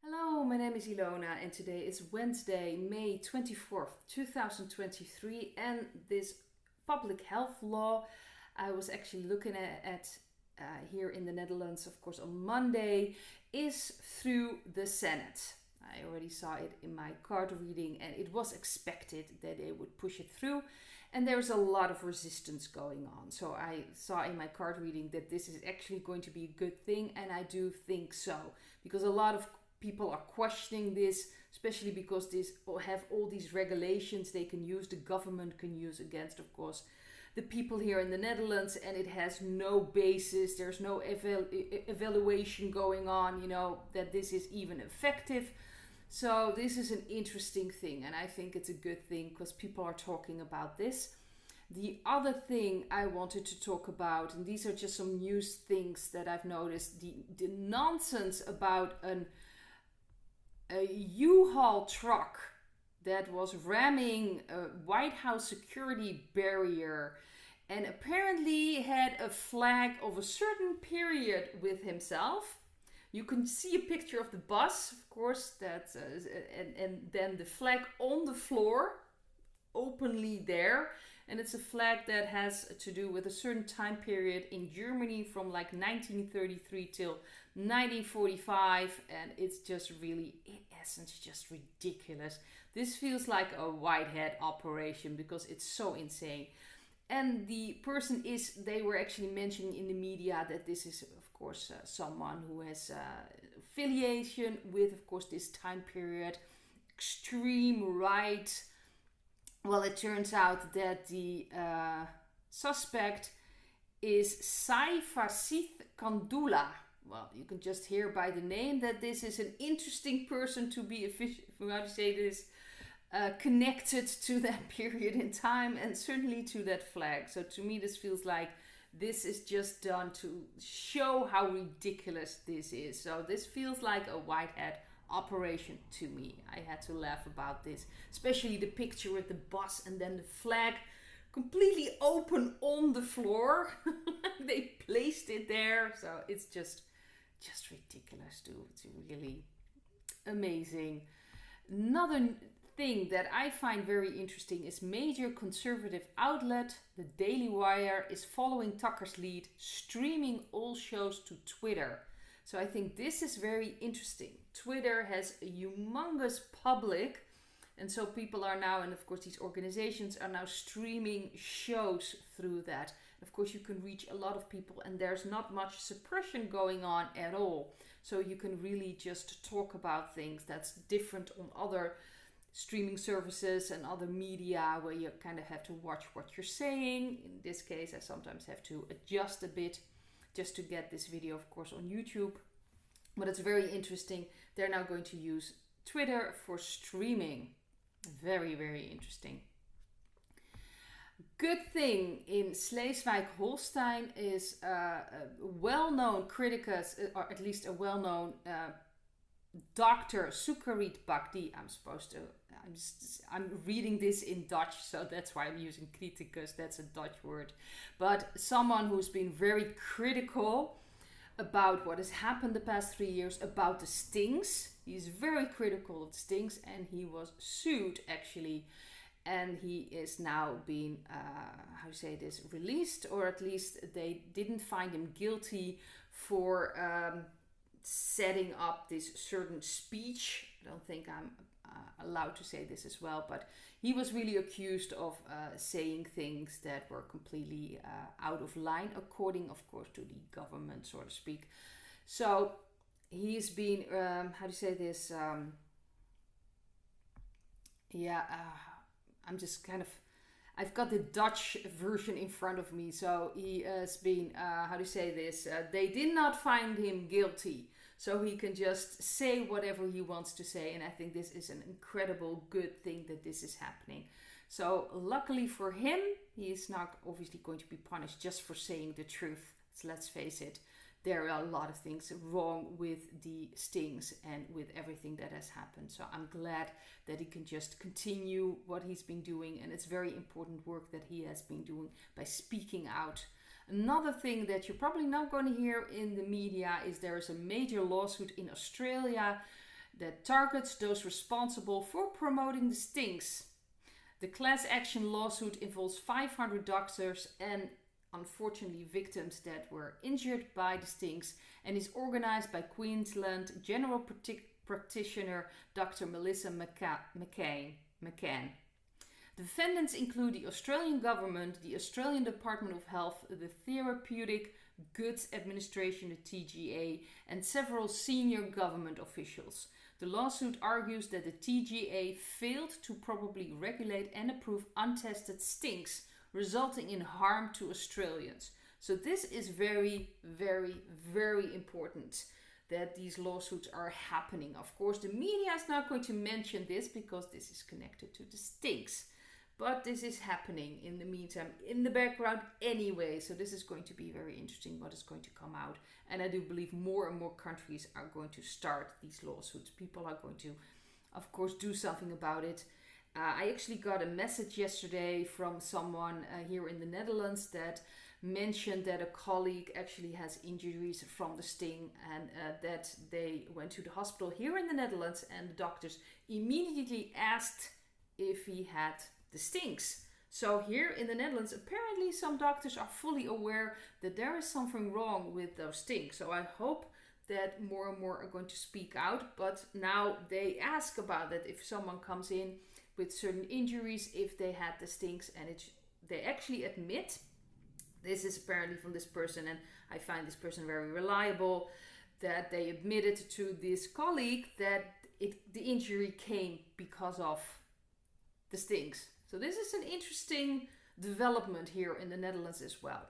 Hello, my name is Ilona and today is Wednesday, May 24th, 2023, and this public health law I was actually looking at here in the Netherlands, of course, on Monday, is through the Senate. I already saw it in my card reading and it was expected that they would push it through, and there's a lot of resistance going on. So I saw in my card reading that this is actually going to be a good thing, and I do think so, because a lot of people are questioning this, especially because these have all these regulations they can use, the government can use against, of course, the people here in the Netherlands, and it has no basis. There's no evaluation going on, that this is even effective. So this is an interesting thing, and I think it's a good thing because people are talking about this. The other thing I wanted to talk about, and these are just some news things that I've noticed, the nonsense about a U-Haul truck that was ramming a White House security barrier and apparently had a flag of a certain period with himself. You can see a picture of the bus, of course, and then the flag on the floor, openly there. And it's a flag that has to do with a certain time period in Germany from like 1933 till 1945. And it's just really, in essence, just ridiculous. This feels like a white hat operation because it's so insane. And the person they were actually mentioning in the media that this is, of course, someone who has affiliation with, of course, this time period, extreme right. Well, it turns out that the suspect is Saifasit Kandula. Well, you can just hear by the name that this is an interesting person to be connected to that period in time and certainly to that flag. So to me, this feels like this is just done to show how ridiculous this is. So this feels like a white hat operation to me. I had to laugh about this, especially the picture with the bus and then the flag completely open on the floor. They placed it there, so it's just ridiculous. It's really amazing. Another thing that I find very interesting is major conservative outlet the Daily Wire is following Tucker's lead, streaming all shows to Twitter. So I think this is very interesting. Twitter has a humongous public, and so people are now, and of course these organizations are now streaming shows through that. Of course you can reach a lot of people and there's not much suppression going on at all. So you can really just talk about things that's different on other streaming services and other media where you kind of have to watch what you're saying. In this case, I sometimes have to adjust a bit just to get this video, of course, on YouTube. But it's very interesting. They're now going to use Twitter for streaming. Very, very interesting. Good thing in Schleswig-Holstein is a well-known criticus, or at least a well-known Dr. Sukarit Bhakdi. I'm reading this in Dutch, so that's why I'm using criticus. That's a Dutch word. But someone who's been very critical about what has happened the past 3 years, about the stings. He's very critical of the stings, and he was sued actually. And he is now being, released, or at least they didn't find him guilty for setting up this certain speech. I don't think I'm allowed to say this as well, but he was really accused of saying things that were completely out of line, according, of course, to the government, so to speak. So he's been, I've got the Dutch version in front of me. So he has been, they did not find him guilty. So he can just say whatever he wants to say. And I think this is an incredible good thing that this is happening. So luckily for him, he is not obviously going to be punished just for saying the truth. So let's face it, there are a lot of things wrong with the stings and with everything that has happened. So I'm glad that he can just continue what he's been doing. And it's very important work that he has been doing by speaking out. Another thing that you're probably not going to hear in the media is there is a major lawsuit in Australia that targets those responsible for promoting the stings. The class action lawsuit involves 500 doctors and unfortunately victims that were injured by the stings and is organized by Queensland General Practitioner Dr. Melissa McCann. The defendants include the Australian Government, the Australian Department of Health, the Therapeutic Goods Administration, the TGA, and several senior government officials. The lawsuit argues that the TGA failed to properly regulate and approve untested stings, resulting in harm to Australians. So this is very, very, very important that these lawsuits are happening. Of course, the media is not going to mention this because this is connected to the stings. But this is happening in the meantime, in the background anyway. So this is going to be very interesting what is going to come out. And I do believe more and more countries are going to start these lawsuits. People are going to, of course, do something about it. I actually got a message yesterday from someone here in the Netherlands that mentioned that a colleague actually has injuries from the sting and that they went to the hospital here in the Netherlands and the doctors immediately asked if he had the stings. So here in the Netherlands, apparently some doctors are fully aware that there is something wrong with those stings. So I hope that more and more are going to speak out. But now they ask about it if someone comes in with certain injuries, if they had the stings, and they actually admit, this is apparently from this person, and I find this person very reliable, that they admitted to this colleague that the injury came because of the stings. So this is an interesting development here in the Netherlands as well.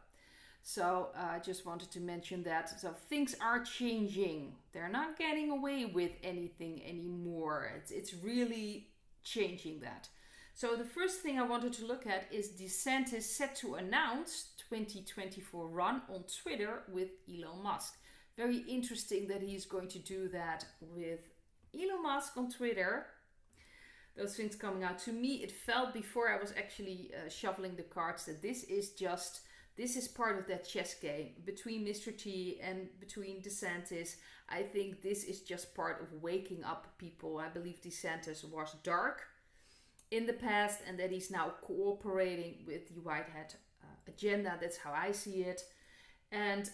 So I just wanted to mention that. So things are changing. They're not getting away with anything anymore. It's really changing that. So the first thing I wanted to look at is DeSantis set to announce 2024 run on Twitter with Elon Musk. Very interesting that he's going to do that with Elon Musk on Twitter. Those things coming out. To me, it felt before I was actually shuffling the cards that this is part of that chess game between Mr. T and between DeSantis. I think this is just part of waking up people. I believe DeSantis was dark in the past and that he's now cooperating with the White Hat agenda. That's how I see it. And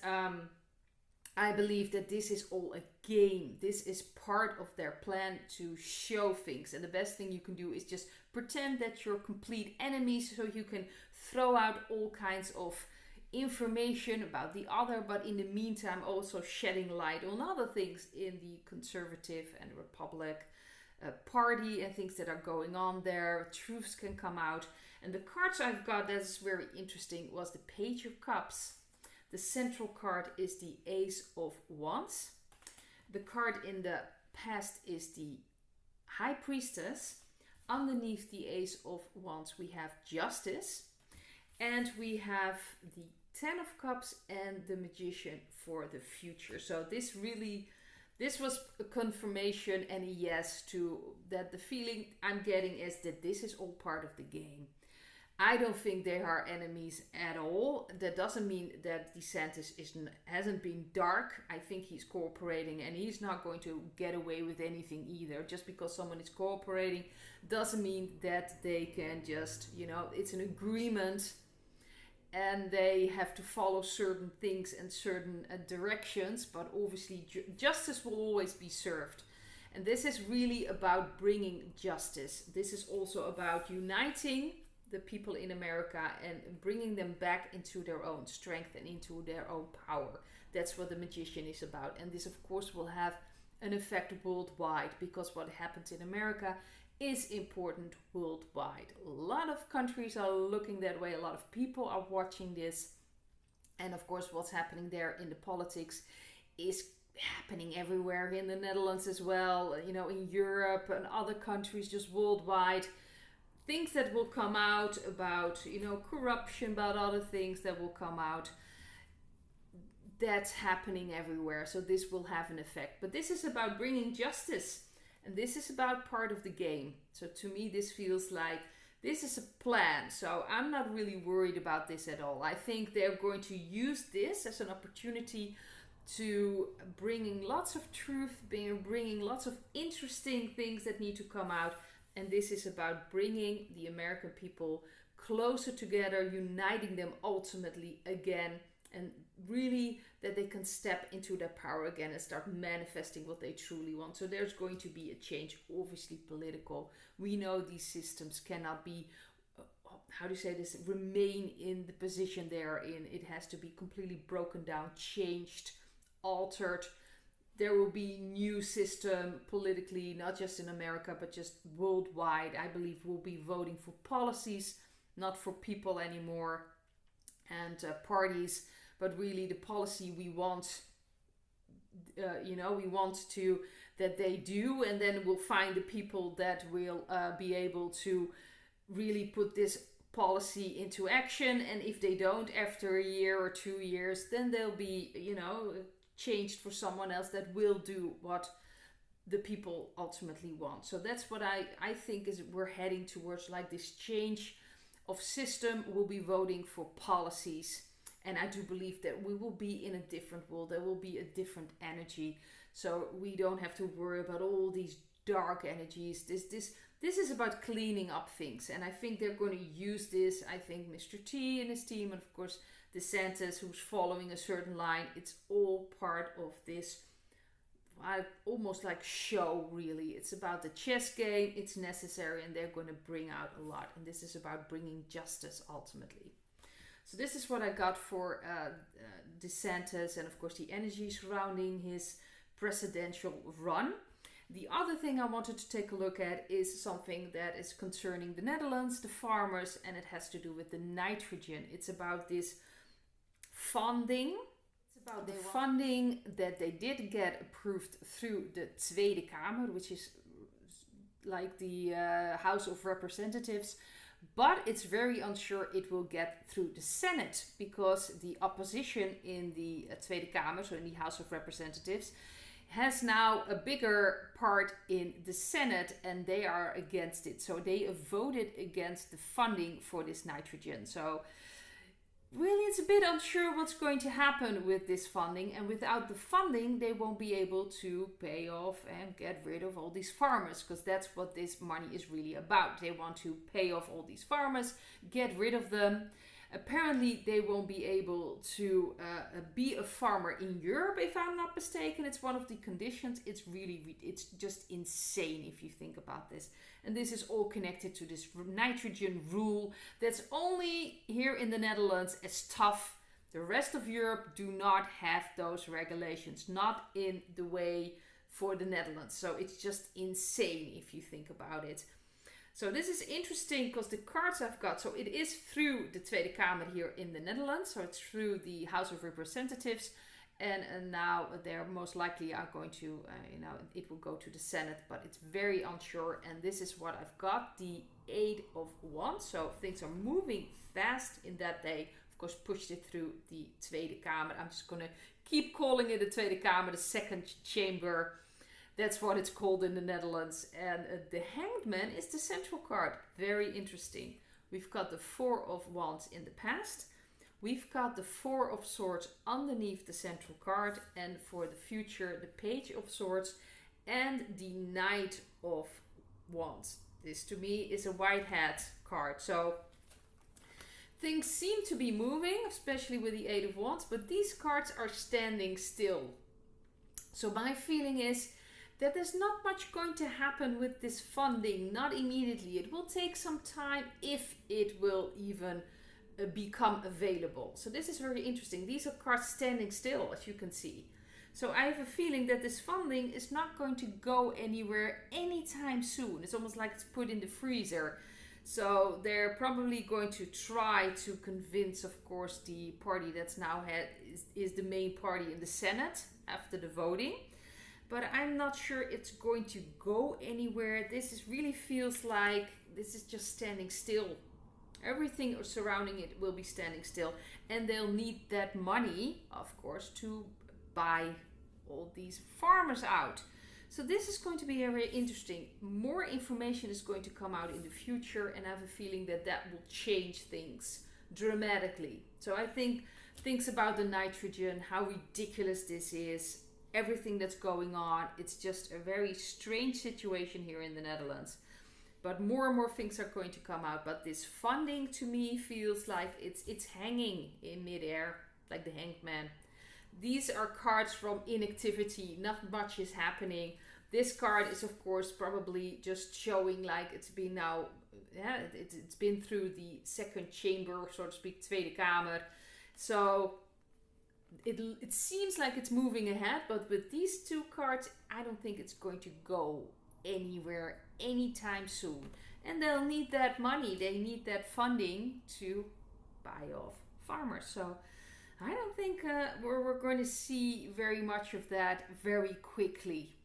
I believe that this is all a game. This is part of their plan to show things. And the best thing you can do is just pretend that you're complete enemies so you can throw out all kinds of information about the other, but in the meantime also shedding light on other things in the Conservative and Republic party and things that are going on there. Truths can come out. And the cards I've got that's very interesting was the Page of Cups. The central card is the Ace of Wands. The card in the past is the High Priestess. Underneath the Ace of Wands we have Justice. And we have the Ten of Cups and the Magician for the future. So this was a confirmation and a yes to that. The feeling I'm getting is that this is all part of the game. I don't think they are enemies at all. That doesn't mean that DeSantis hasn't been dark. I think he's cooperating and he's not going to get away with anything either. Just because someone is cooperating doesn't mean that they can just, it's an agreement and they have to follow certain things and certain directions. But obviously justice will always be served. And this is really about bringing justice. This is also about uniting the people in America and bringing them back into their own strength and into their own power. That's what the Magician is about. And this, of course, will have an effect worldwide because what happens in America is important worldwide. A lot of countries are looking that way. A lot of people are watching this. And, of course, what's happening there in the politics is happening everywhere in the Netherlands as well, in Europe and other countries, just worldwide. Things that will come out about, corruption, about other things that will come out. That's happening everywhere. So this will have an effect. But this is about bringing justice. And this is about part of the game. So to me, this feels like this is a plan. So I'm not really worried about this at all. I think they're going to use this as an opportunity to bringing lots of truth, bringing lots of interesting things that need to come out. And this is about bringing the American people closer together, uniting them ultimately again, and really that they can step into their power again and start manifesting what they truly want. So there's going to be a change, obviously political. We know these systems cannot be, remain in the position they are in. It has to be completely broken down, changed, altered. There will be new system politically, not just in America, but just worldwide. I believe we'll be voting for policies, not for people anymore, and parties, but really the policy we want. We want to that they do, and then we'll find the people that will be able to really put this policy into action. And if they don't after a year or 2 years, then they'll be changed for someone else that will do what the people ultimately want. So that's what I think is we're heading towards, like this change of system. We'll be voting for policies, and I do believe that we will be in a different world. There will be a different energy, so we don't have to worry about all these dark energies. This is about cleaning up things, and I think they're going to use this. I think Mr. T and his team, and of course DeSantis, who's following a certain line, it's all part of this almost like show, really. It's about the chess game. It's necessary, and they're going to bring out a lot, and this is about bringing justice ultimately. So this is what I got for DeSantis, and of course the energy surrounding his presidential run. The other thing I wanted to take a look at is something that is concerning the Netherlands, the farmers, and it has to do with the nitrogen. It's about this funding. It's about the funding that they did get approved through the Tweede Kamer, which is like the House of Representatives. But it's very unsure it will get through the Senate, because the opposition in the Tweede Kamer, so in the House of Representatives, has now a bigger part in the Senate, and they are against it. So they voted against the funding for this nitrogen. So really it's a bit unsure what's going to happen with this funding, and without the funding they won't be able to pay off and get rid of all these farmers, because that's what this money is really about. They want to pay off all these farmers, get rid of them. Apparently they won't be able to be a farmer in Europe, if I'm not mistaken. It's one of the conditions. It's just insane if you think about this. And this is all connected to this nitrogen rule that's only here in the Netherlands as tough. The rest of Europe do not have those regulations, not in the way for the Netherlands. So it's just insane if you think about it. So this is interesting because the cards I've got, so it is through the Tweede Kamer here in the Netherlands, so it's through the House of Representatives, and now they're most likely are going to, it will go to the Senate, but it's very unsure. And this is what I've got, the 8 of Wands. So things are moving fast in that they, of course, pushed it through the Tweede Kamer. I'm just going to keep calling it the Tweede Kamer, the second chamber. That's what it's called in the Netherlands. And the Hanged Man is the central card. Very interesting. We've got the 4 of Wands in the past. We've got the 4 of Swords underneath the central card. And for the future, the Page of Swords and the Knight of Wands. This to me is a white hat card. So things seem to be moving, especially with the 8 of Wands. But these cards are standing still. So my feeling is that there's not much going to happen with this funding, not immediately. It will take some time, if it will even become available. So this is very interesting. These are cards standing still, as you can see. So I have a feeling that this funding is not going to go anywhere anytime soon. It's almost like it's put in the freezer. So they're probably going to try to convince, of course, the party that's now is the main party in the Senate after the voting. But I'm not sure it's going to go anywhere. This really feels like this is just standing still. Everything surrounding it will be standing still. And they'll need that money, of course, to buy all these farmers out. So this is going to be very interesting. More information is going to come out in the future. And I have a feeling that that will change things dramatically. So I think thinks about the nitrogen, how ridiculous this is, everything that's going on. It's just a very strange situation here in the Netherlands. But more and more things are going to come out. But this funding to me feels like it's hanging in midair, like the hanged man. These are cards from inactivity. Not much is happening. This card is of course probably just showing like it's been now, it's been through the second chamber, so to speak, Tweede Kamer. So it seems like it's moving ahead, but with these two cards, I don't think it's going to go anywhere anytime soon. And they'll need that money, they need that funding to buy off farmers. So I don't think we're going to see very much of that very quickly.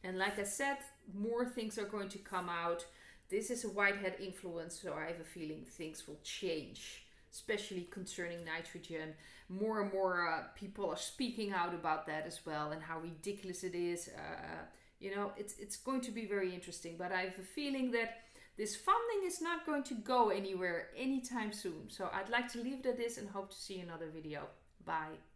And like I said, more things are going to come out. This is a whitehead influence, so I have a feeling things will change, especially concerning nitrogen. More and more people are speaking out about that as well, and how ridiculous it is. It's going to be very interesting. But I have a feeling that this funding is not going to go anywhere anytime soon. So I'd like to leave it at this and hope to see another video. Bye.